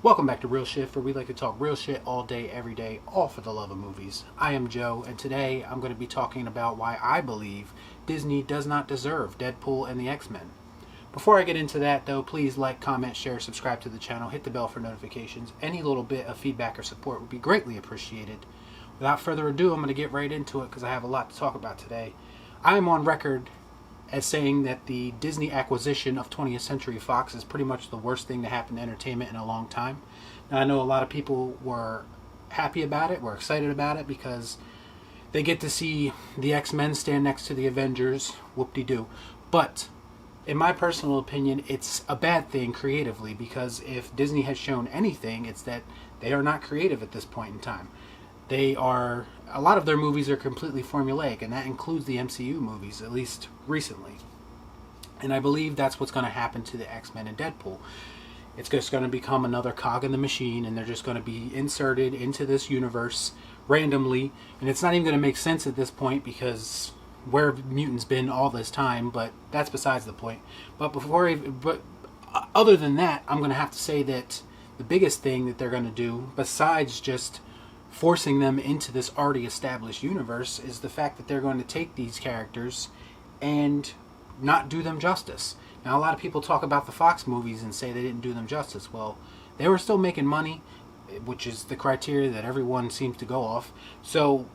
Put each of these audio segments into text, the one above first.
Welcome back to Real Shit, where we like to talk real shit all day, every day, all for the love of movies. I am Joe, and today I'm going to be talking about why I believe Disney does not deserve Deadpool and the X-Men. Before I get into that, though, please like, comment, share, subscribe to the channel, hit the bell for notifications. Any little bit of feedback or support would be greatly appreciated. Without further ado, I'm going to get right into it because I have a lot to talk about today. I am on record as saying that the Disney acquisition of 20th Century Fox is pretty much the worst thing to happen to entertainment in a long time. Now, I know a lot of people were happy about it, were excited about it, because they get to see the X-Men stand next to the Avengers, whoop-de-doo. But, in my personal opinion, it's a bad thing creatively, because if Disney has shown anything, it's that they are not creative at this point in time. A lot of their movies are completely formulaic, and that includes the MCU movies, at least recently. And I believe that's what's going to happen to the X-Men and Deadpool. It's just going to become another cog in the machine, and they're just going to be inserted into this universe randomly, and it's not even going to make sense at this point, because where have mutants been all this time? But that's besides the point. But other than that, I'm going to have to say that the biggest thing that they're going to do, besides just forcing them into this already established universe, is the fact that they're going to take these characters and not do them justice. Now, a lot of people talk about the Fox movies and say they didn't do them justice. Well, they were still making money, which is the criteria that everyone seems to go off. So,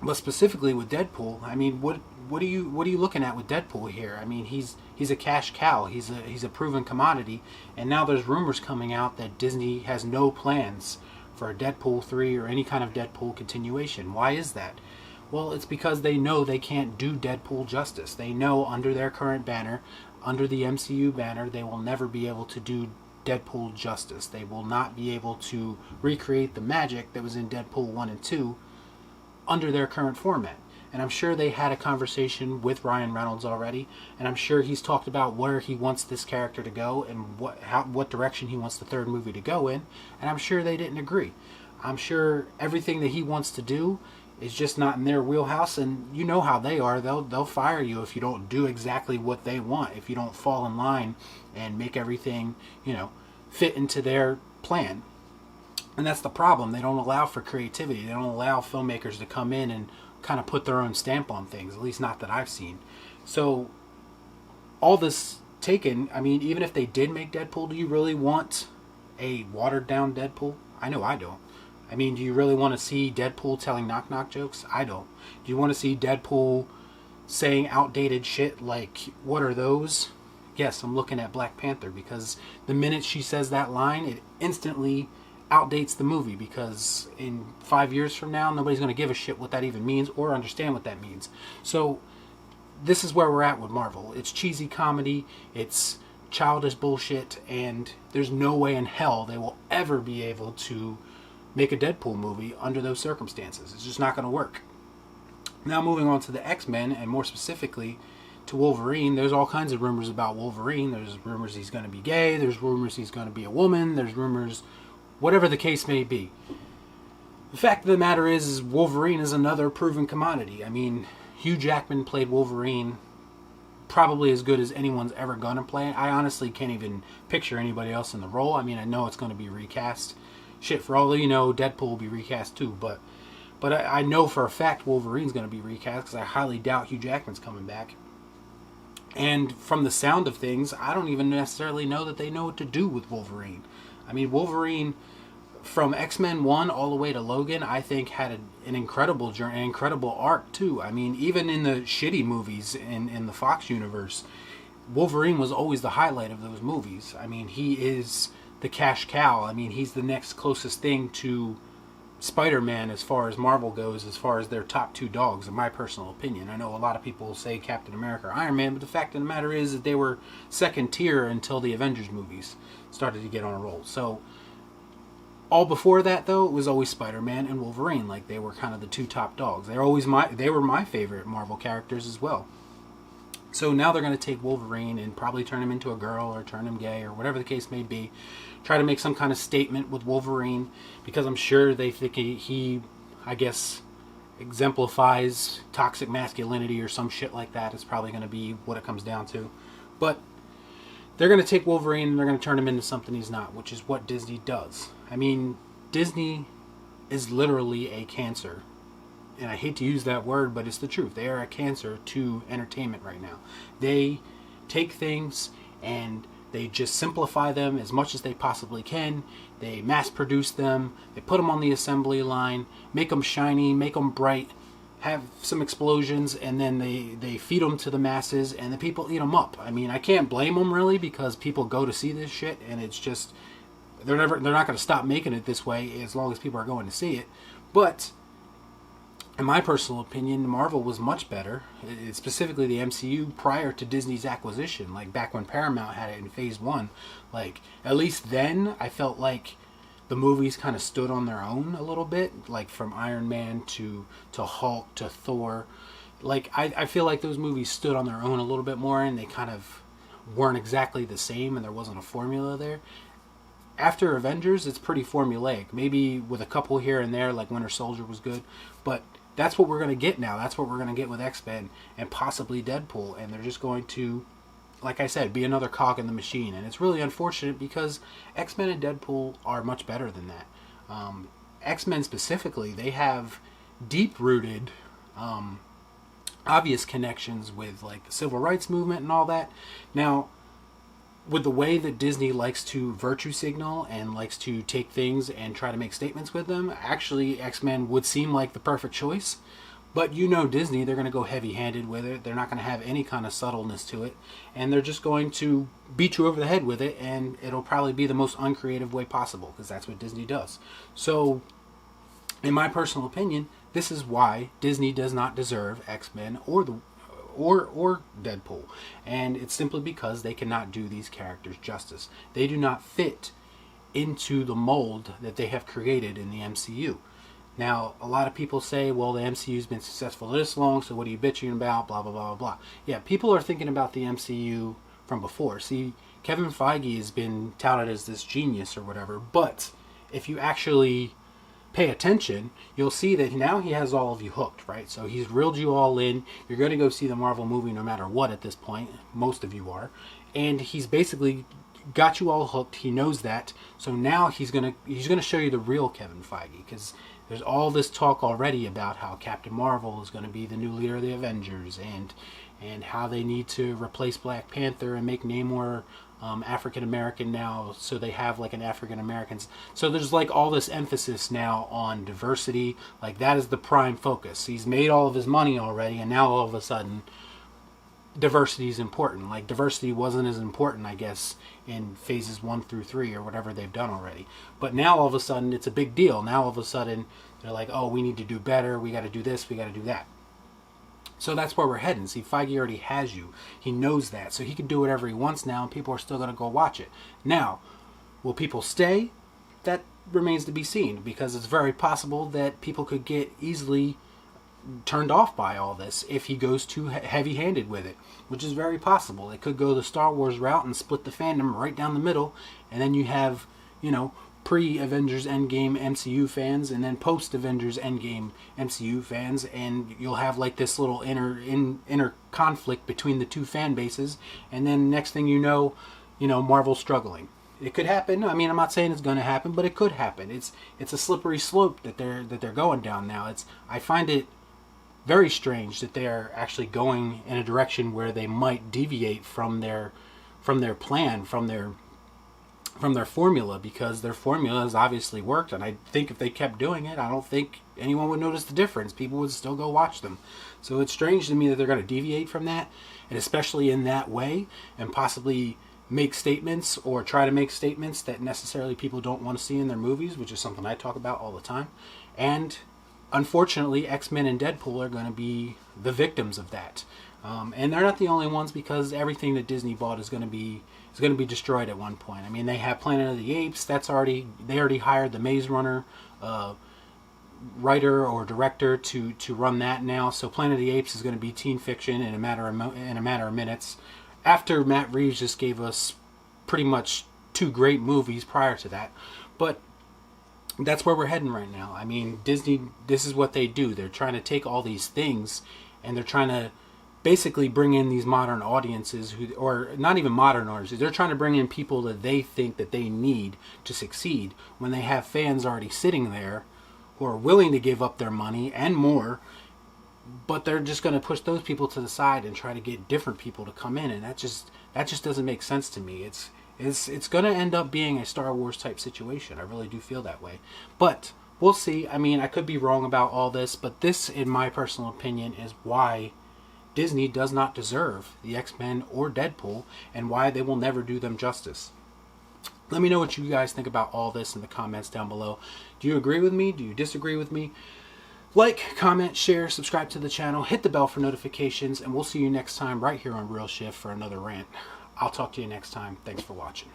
but specifically with Deadpool, I mean, what are you looking at with Deadpool here? I mean, he's a cash cow. He's a proven commodity, and now there's rumors coming out that Disney has no plans for a Deadpool 3 or any kind of Deadpool continuation. Why is that? Well, it's because they know they can't do Deadpool justice. They know under their current banner, under the MCU banner, they will never be able to do Deadpool justice. They will not be able to recreate the magic that was in Deadpool 1 and 2 under their current format. And I'm sure they had a conversation with Ryan Reynolds already, and I'm sure he's talked about where he wants this character to go and what direction he wants the third movie to go in, and I'm sure they didn't agree. I'm sure everything that he wants to do is just not in their wheelhouse, and you know how they are. They'll fire you if you don't do exactly what they want, if you don't fall in line and make everything, fit into their plan. And that's the problem. They don't allow for creativity. They don't allow filmmakers to come in and kind of put their own stamp on things, at least not that I've seen. So all this taken, I mean, even if they did make Deadpool, do you really want a watered down Deadpool? I know I don't. I mean, do you really want to see Deadpool telling knock knock jokes? I don't. Do you want to see Deadpool saying outdated shit like, what are those? Yes, I'm looking at Black Panther, because the minute she says that line, it instantly outdates the movie, because in 5 years from now, nobody's going to give a shit what that even means or understand what that means. So this is where we're at with Marvel. It's cheesy comedy, it's childish bullshit, and there's no way in hell they will ever be able to make a Deadpool movie under those circumstances. It's just not going to work. Now, moving on to the X-Men, and more specifically to Wolverine, there's all kinds of rumors about Wolverine. There's rumors he's going to be gay, there's rumors he's going to be a woman, there's rumors whatever the case may be. The fact of the matter is Wolverine is another proven commodity. I mean, Hugh Jackman played Wolverine probably as good as anyone's ever gonna play. I honestly can't even picture anybody else in the role. I mean, I know it's going to be recast. Shit, for all you know, Deadpool will be recast too, but I know for a fact Wolverine's going to be recast, because I highly doubt Hugh Jackman's coming back. And from the sound of things, I don't even necessarily know that they know what to do with Wolverine. I mean, Wolverine, from X-Men 1 all the way to Logan, I think had an incredible journey, an incredible arc too. I mean, even in the shitty movies in the Fox universe, Wolverine was always the highlight of those movies. I mean, he is the cash cow. I mean, he's the next closest thing to Spider-Man as far as Marvel goes, as far as their top two dogs, in my personal opinion. I know a lot of people say Captain America or Iron Man, but the fact of the matter is that they were second tier until the Avengers movies started to get on a roll. So all before that, though, it was always Spider-Man and Wolverine. Like, they were kind of the two top dogs. They were my favorite Marvel characters as well. So now they're going to take Wolverine and probably turn him into a girl or turn him gay or whatever the case may be. Try to make some kind of statement with Wolverine, because I'm sure they think he I guess, exemplifies toxic masculinity or some shit like that. It's probably going to be what it comes down to. But they're going to take Wolverine and they're going to turn him into something he's not, which is what Disney does. I mean, Disney is literally a cancer. And I hate to use that word, but it's the truth. They are a cancer to entertainment right now. They take things and they just simplify them as much as they possibly can. They mass produce them. They put them on the assembly line, make them shiny, make them bright, have some explosions, and then they feed them to the masses, and the people eat them up. I mean, I can't blame them really, because people go to see this shit, and it's just they're not going to stop making it this way as long as people are going to see it. But in my personal opinion, Marvel was much better, specifically the MCU, prior to Disney's acquisition. Like back when Paramount had it in Phase 1, like at least then I felt like the movies kind of stood on their own a little bit, like from Iron Man to Hulk to Thor. Like I feel like those movies stood on their own a little bit more, and they kind of weren't exactly the same, and there wasn't a formula there. After Avengers, it's pretty formulaic. Maybe with a couple here and there, like Winter Soldier was good, but that's what we're going to get now. That's what we're going to get with X-Men and possibly Deadpool. And they're just going to, like I said, be another cog in the machine. And it's really unfortunate because X-Men and Deadpool are much better than that. X-Men specifically, they have deep-rooted, obvious connections with like the civil rights movement and all that. Now, with the way that Disney likes to virtue signal and likes to take things and try to make statements with them, actually X-Men would seem like the perfect choice. But you know Disney, they're going to go heavy-handed with it. They're not going to have any kind of subtleness to it. And they're just going to beat you over the head with it, and it'll probably be the most uncreative way possible, because that's what Disney does. So, in my personal opinion, this is why Disney does not deserve X-Men or Deadpool, and it's simply because they cannot do these characters justice. They do not fit into the mold that they have created in the MCU. Now, a lot of people say, well, the MCU's been successful this long, so what are you bitching about, blah, blah, blah, blah. Yeah, people are thinking about the MCU from before. See, Kevin Feige has been touted as this genius or whatever, but if you actually pay attention, you'll see that now he has all of you hooked, right? So he's reeled you all in. You're going to go see the Marvel movie no matter what at this point. Most of you are. And he's basically got you all hooked. He knows that. So now he's going to show you the real Kevin Feige, because there's all this talk already about how Captain Marvel is going to be the new leader of the Avengers, and how they need to replace Black Panther and make Namor African American now, so they have like an African Americans. So there's like all this emphasis now on diversity. Like that is the prime focus. He's made all of his money already, and now all of a sudden diversity is important. Like diversity wasn't as important, I guess, in phases 1 through 3 or whatever they've done already. But now all of a sudden it's a big deal. Now all of a sudden they're like, oh, we need to do better. We got to do this. We got to do that. So that's where we're heading. See, Feige already has you. He knows that. So he can do whatever he wants now, and people are still going to go watch it. Now, will people stay? That remains to be seen, because it's very possible that people could get easily turned off by all this if he goes too heavy-handed with it, which is very possible. It could go the Star Wars route and split the fandom right down the middle, and then you have, you know, pre-Avengers Endgame MCU fans and then post-Avengers Endgame MCU fans, and you'll have like this little inner conflict between the two fan bases, and then next thing you know, Marvel's struggling. It could happen. I mean, I'm not saying it's going to happen, but it could happen. It's a slippery slope that they're going down now. I find it very strange that they're actually going in a direction where they might deviate from their plan, from their formula, because their formula has obviously worked, and I think if they kept doing it, I don't think anyone would notice the difference. People would still go watch them. So it's strange to me that they're going to deviate from that, and especially in that way, and possibly make statements or try to make statements that necessarily people don't want to see in their movies, which is something I talk about all the time. And unfortunately, X-Men and Deadpool are going to be the victims of that. And they're not the only ones, because everything that Disney bought is going to be destroyed at one point. I mean, they have Planet of the Apes. They already hired the Maze Runner writer or director to run that now. So Planet of the Apes is going to be teen fiction in a matter of minutes. After Matt Reeves just gave us pretty much 2 great movies prior to that. But that's where we're heading right now. I mean, Disney, this is what they do. They're trying to take all these things and they're trying to basically bring in these modern audiences who, or not even modern audiences, they're trying to bring in people that they think that they need to succeed when they have fans already sitting there who are willing to give up their money and more, but they're just going to push those people to the side and try to get different people to come in, and that just doesn't make sense to me. It's going to end up being a Star Wars type situation. I really do feel that way, but we'll see. I mean, I could be wrong about all this, but this, in my personal opinion, is why Disney does not deserve the X-Men or Deadpool, and why they will never do them justice. Let me know what you guys think about all this in the comments down below. Do you agree with me? Do you disagree with me? Like, comment, share, subscribe to the channel, hit the bell for notifications, and we'll see you next time right here on Real Shift for another rant. I'll talk to you next time. Thanks for watching.